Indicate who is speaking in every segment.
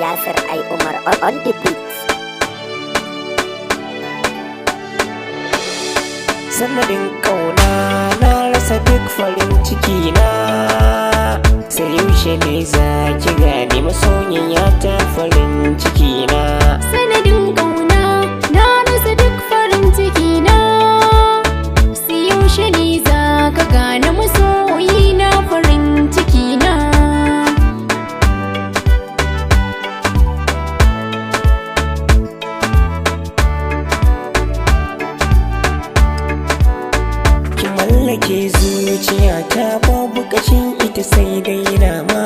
Speaker 1: Yasir I Umar on the beat.
Speaker 2: Sanadin kauna na rasa duk farin ciki na, sai yaushe ne za ki gane masoyiya ta farin ciki na.
Speaker 3: Sanadin kauna na rasa duk farin ciki na, sai yaushe ne za ka gane masoyi na farin ciki na.
Speaker 2: Mallake zuciya ta babu kashin ita sai dai nama,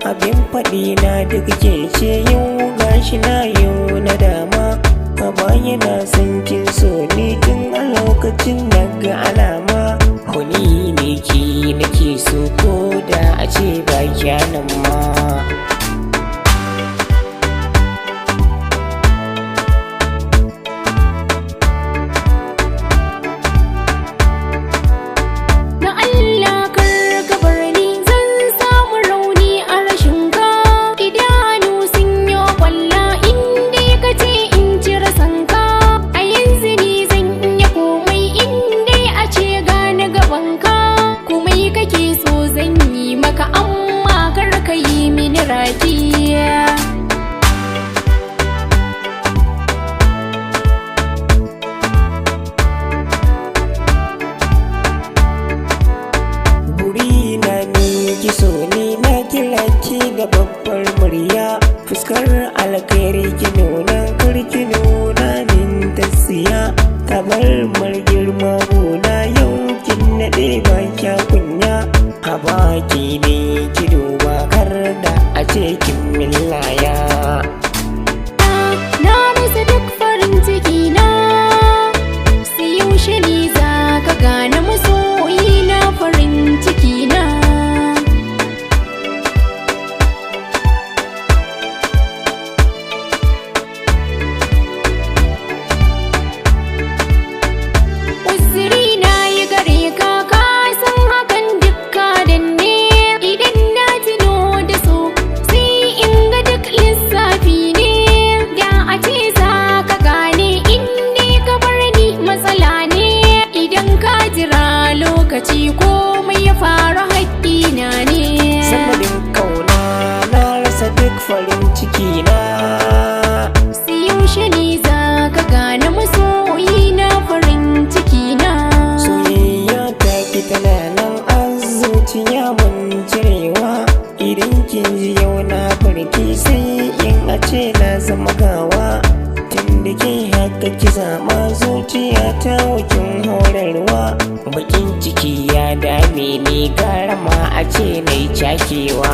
Speaker 2: abin faɗi na duk ke ce yau gashi na yau na dama. A baya na san kin so ni tun a lokacin daga alama, huni ne ki nake so ko da a ce ba kyanan ma. So ni na kira ki da babbar murya, fuskar alkhairi ki nuna, karki nuna min tasiya. Tabar girma gona yau kin naɗe ba kya kunya, a baki ne ki duba kar da a ce kin millaya.
Speaker 3: Na rasa duk farin ciki na, sai yaushe ne za ka gane masoyi na farin ciki na. Lokaci komai ya faru haƙƙina ne.
Speaker 2: Sanadin kauna na rasa duk farin ciki na,
Speaker 3: sai yaushe ne za ka gane masoyi na farin ciki na.
Speaker 2: Soyayya ta ki tana nan a zuciya mun cirewa, idan kin ji yau na farki sai in a ce na zama gawa. Tunda ke haka ki zama zuciya ta wakin horarwa, bakin ciki ya dame ni gara ma a ce nai cakewa.